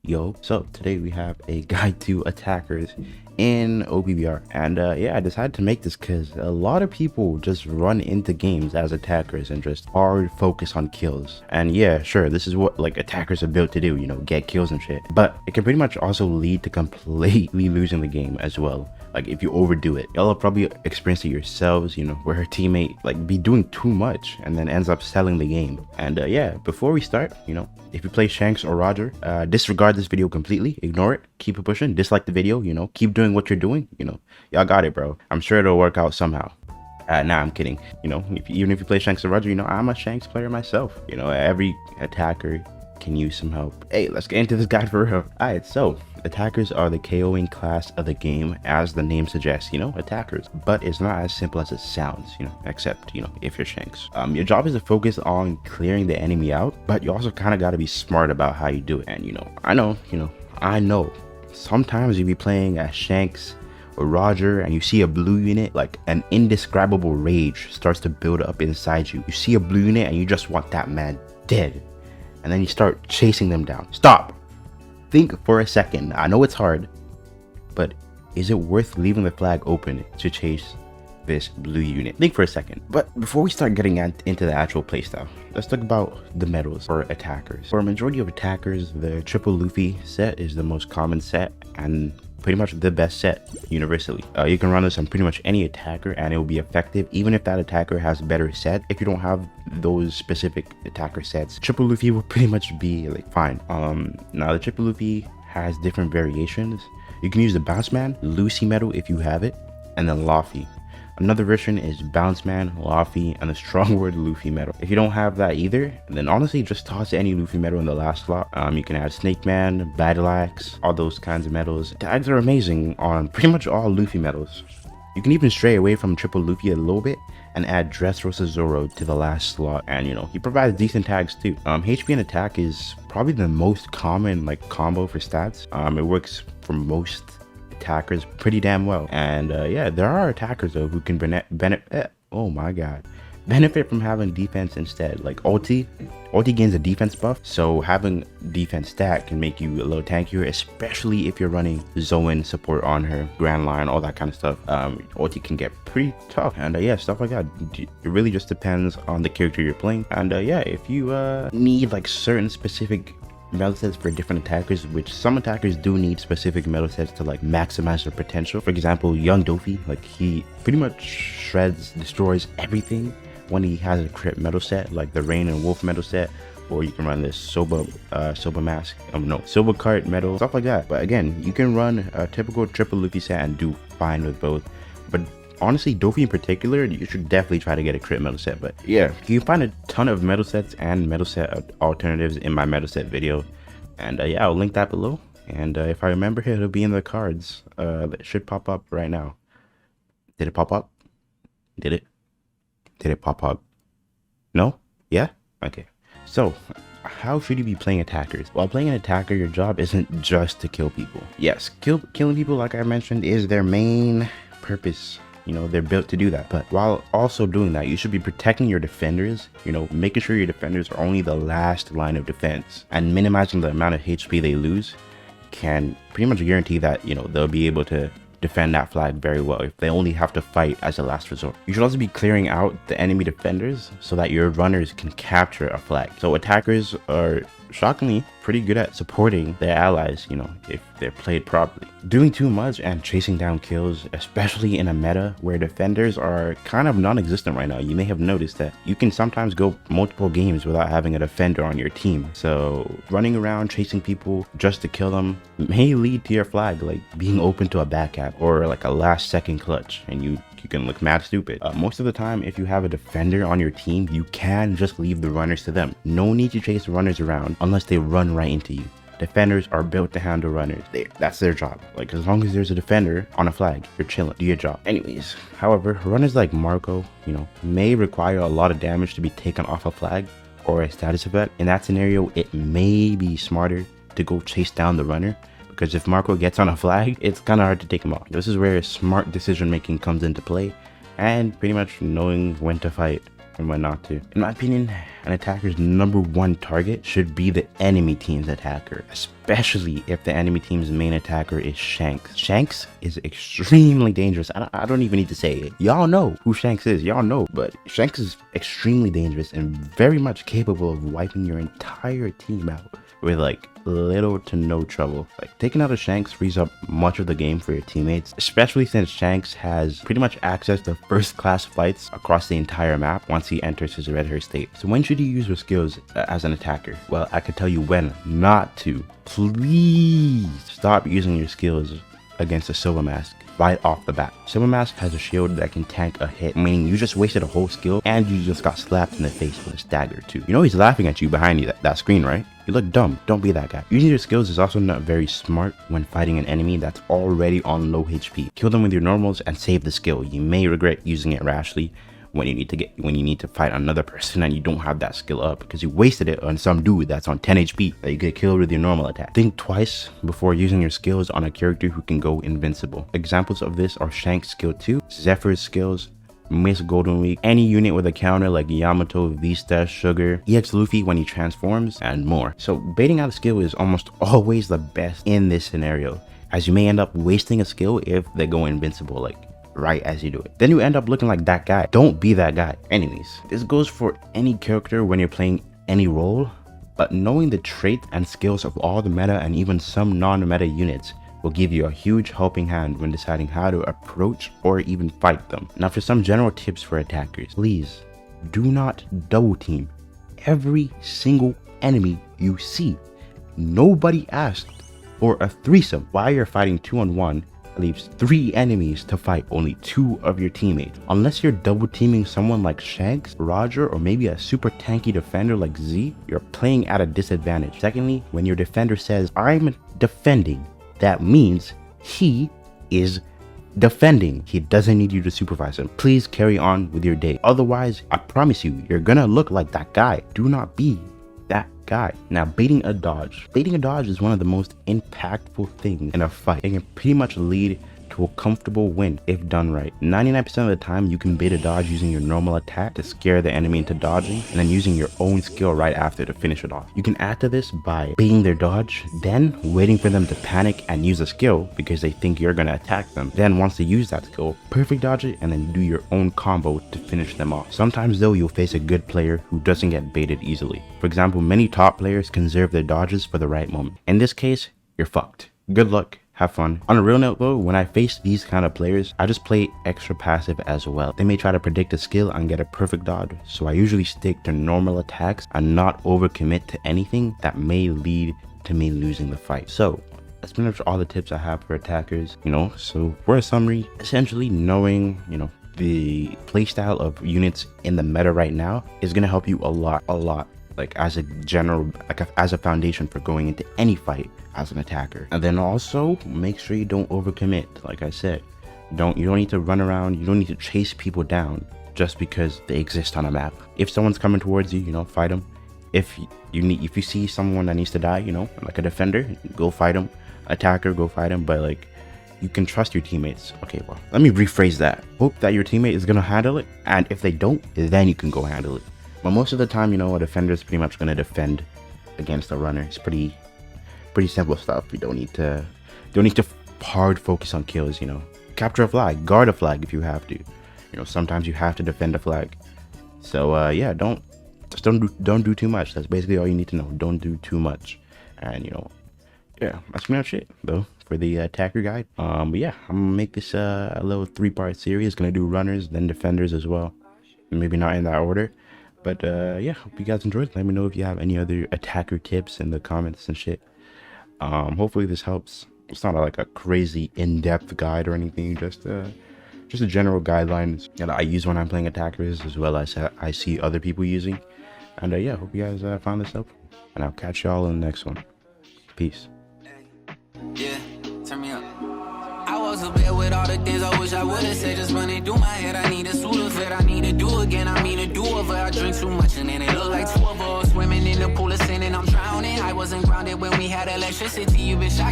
Yo, so today we have a guide to attackers in Opbr, and yeah, I decided to make this because a lot of people just run into games as attackers and just hard focus on kills. And yeah, sure, this is what like attackers are built to do, you know, get kills and shit, but it can pretty much also lead to completely losing the game as well. Like if you overdo it, y'all have probably experienced it yourselves, you know, where her teammate like be doing too much and then ends up selling the game. And yeah, before we start, you know, if you play Shanks or Roger, disregard this video completely, ignore it, keep it pushing, dislike the video, you know, keep doing what you're doing, you know, y'all got it, bro. I'm sure it'll work out somehow. Nah, I'm kidding. You know, even if you play Shanks or Roger, you know, I'm a Shanks player myself. You know, every attacker can use some help. Hey, let's get into this guide for real. Alright, so attackers are the KOing class of the game, as the name suggests, you know, attackers. But it's not as simple as it sounds, you know, except, you know, if you're Shanks. Your job is to focus on clearing the enemy out, but you also kind of got to be smart about how you do it. And, you know, I know, sometimes you be playing as Shanks or Roger and you see a blue unit, like an indescribable rage starts to build up inside you. You see a blue unit and you just want that man dead. And then you start chasing them down. Stop! Think for a second. I know it's hard, but is it worth leaving the flag open to chase this blue unit? Think for a second. But before we start getting into the actual playstyle, let's talk about the medals for attackers. For a majority of attackers, the triple Luffy set is the most common set and pretty much the best set universally. You can run this on pretty much any attacker and it will be effective even if that attacker has better set. If you don't have those specific attacker sets, triple Luffy will pretty much be like fine. Now the triple Luffy has different variations. You can use the Bounce Man, Lucy medal if you have it, and then Luffy. Another version is Bounce Man, Luffy, and the Strong Word Luffy medal. If you don't have that either, then honestly just toss any Luffy medal in the last slot. You can add Snake Man, Battle Axe, all those kinds of medals. Tags are amazing on pretty much all Luffy medals. You can even stray away from triple Luffy a little bit and add Dressrosa Zoro to the last slot, and you know, he provides decent tags too. HP and attack is probably the most common like combo for stats. It works for most attackers pretty damn well, and yeah, there are attackers though who can benefit from having defense instead. Like ulti gains a defense buff, so having defense stat can make you a little tankier, especially if you're running Zoan support on her, Grand Line, all that kind of stuff. Ulti can get pretty tough, and yeah, stuff like that. It really just depends on the character you're playing. And yeah, if you need like certain specific medal sets for different attackers, which some attackers do need specific medal sets to like maximize their potential. For example, young Dofi, like he pretty much shreds, destroys everything when he has a crit medal set, like the Rain and Wolf medal set, or you can run this Soba Mask, Silver Cart medal, stuff like that. But again, you can run a typical triple Luffy set and do fine with both. But honestly, Dofi in particular, you should definitely try to get a crit medal set. But yeah, you can find a ton of medal sets and medal set alternatives in my medal set video. And yeah, I'll link that below. And if I remember, it'll be in the cards. That should pop up right now. Did it pop up? Did it? Did it pop up? No? Yeah? Okay. So, how should you be playing attackers? While playing an attacker, your job isn't just to kill people. Yes, killing people, like I mentioned, is their main purpose. You know, they're built to do that. But while also doing that, you should be protecting your defenders, you know, making sure your defenders are only the last line of defense, and minimizing the amount of HP they lose can pretty much guarantee that, you know, they'll be able to defend that flag very well if they only have to fight as a last resort. You should also be clearing out the enemy defenders so that your runners can capture a flag. So attackers are shockingly pretty good at supporting their allies, you know, if they're played properly. Doing too much and chasing down kills, especially in a meta where defenders are kind of non-existent right now. You may have noticed that you can sometimes go multiple games without having a defender on your team. So running around chasing people just to kill them may lead to your flag like being open to a backhand or like a last second clutch, and you can look mad stupid. Most of the time, if you have a defender on your team, you can just leave the runners to them. No need to chase runners around unless they run right into you. Defenders are built to handle runners. That's their job. Like, as long as there's a defender on a flag, you're chilling. Do your job. Anyways, however, runners like Marco, you know, may require a lot of damage to be taken off a flag or a status effect. In that scenario, it may be smarter to go chase down the runner, because if Marco gets on a flag, it's kind of hard to take him off. This is where smart decision making comes into play, and pretty much knowing when to fight and when not to. In my opinion, an attacker's #1 target should be the enemy team's attacker, especially if the enemy team's main attacker is Shanks. Shanks is extremely dangerous. I don't even need to say it. Y'all know who Shanks is. Y'all know, but Shanks is extremely dangerous and very much capable of wiping your entire team out with like little to no trouble. Like, taking out a Shanks frees up much of the game for your teammates, especially since Shanks has pretty much access to first class fights across the entire map once he enters his red hair state. So when should you use your skills as an attacker? Well, I could tell you when not to. Please stop using your skills against a Silver Mask right off the bat. Silver Mask has a shield that can tank a hit, meaning you just wasted a whole skill and you just got slapped in the face with a stagger too. You know he's laughing at you behind you, that screen, right? You look dumb. Don't be that guy. Using your skills is also not very smart when fighting an enemy that's already on low HP. Kill them with your normals and save the skill. You may regret using it rashly when you need to fight another person and you don't have that skill up because you wasted it on some dude that's on 10 HP that you get killed with your normal attack. Think twice before using your skills on a character who can go invincible. Examples of this are Shank's skill 2, Zephyr's skills, Miss Golden Week, any unit with a counter like Yamato, Vista, Sugar, EX Luffy when he transforms, and more. So baiting out a skill is almost always the best in this scenario, as you may end up wasting a skill if they go invincible, like right as you do it. Then you end up looking like that guy. Don't be that guy. Anyways, this goes for any character when you're playing any role, but knowing the traits and skills of all the meta and even some non-meta units will give you a huge helping hand when deciding how to approach or even fight them. Now for some general tips for attackers, please do not double team every single enemy you see. Nobody asked for a threesome. While you're fighting 2-on-1, leaves 3 enemies to fight only 2 of your teammates. Unless you're double teaming someone like Shanks, Roger, or maybe a super tanky defender like Z, you're playing at a disadvantage. Secondly, when your defender says, "I'm defending," that means he is defending. He doesn't need you to supervise him. Please carry on with your day. Otherwise, I promise you, you're gonna look like that guy. Do not be that guy. Now, baiting a dodge. Baiting a dodge is one of the most impactful things in a fight. It can pretty much lead to a comfortable win if done right. 99% of the time, you can bait a dodge using your normal attack to scare the enemy into dodging, and then using your own skill right after to finish it off. You can add to this by baiting their dodge, then waiting for them to panic and use a skill because they think you're gonna attack them. Then once they use that skill, perfect dodge it and then do your own combo to finish them off. Sometimes though, you'll face a good player who doesn't get baited easily. For example, many top players conserve their dodges for the right moment. In this case, you're fucked. Good luck. Have fun. On a real note though, when I face these kind of players, I just play extra passive as well. They may try to predict a skill and get a perfect dodge, so I usually stick to normal attacks and not overcommit to anything that may lead to me losing the fight. So that's pretty much all the tips I have for attackers, so for a summary, essentially knowing, the playstyle of units in the meta right now is going to help you a lot. Like as a general, as a foundation for going into any fight as an attacker. And then also make sure you don't overcommit. Like I said, you don't need to run around. You don't need to chase people down just because they exist on a map. If someone's coming towards you, fight them. If you see someone that needs to die, like a defender, go fight them. Attacker, go fight them. But like, you can trust your teammates. Okay, well, let me rephrase that. Hope that your teammate is gonna handle it, and if they don't, then you can go handle it. But most of the time, a defender is pretty much going to defend against a runner. It's pretty simple stuff. You don't need to hard focus on kills. Capture a flag, guard a flag if you have to. Sometimes you have to defend a flag. So yeah, don't do too much. That's basically all you need to know. Don't do too much. And yeah, that's pretty much it though for the attacker guide. But yeah, I'm gonna make this a little 3-part series. Gonna do runners, then defenders as well. Maybe not in that order. But yeah, hope you guys enjoyed. Let me know if you have any other attacker tips in the comments and shit. Hopefully this helps. It's not like a crazy in-depth guide or anything, just a general guidelines that I use when I'm playing attackers, as well as I see other people using. And yeah, hope you guys found this helpful, and I'll catch y'all in the next one. Peace. Yeah, turn me up. I was a bit with all the things I wish I would've said. Just running through my head, I need a suit of it. I need to do again, I mean to do over. I drink too much and then it look like 2 of us swimming in the pool of sin and I'm drowning. I wasn't grounded when we had electricity, you bitch.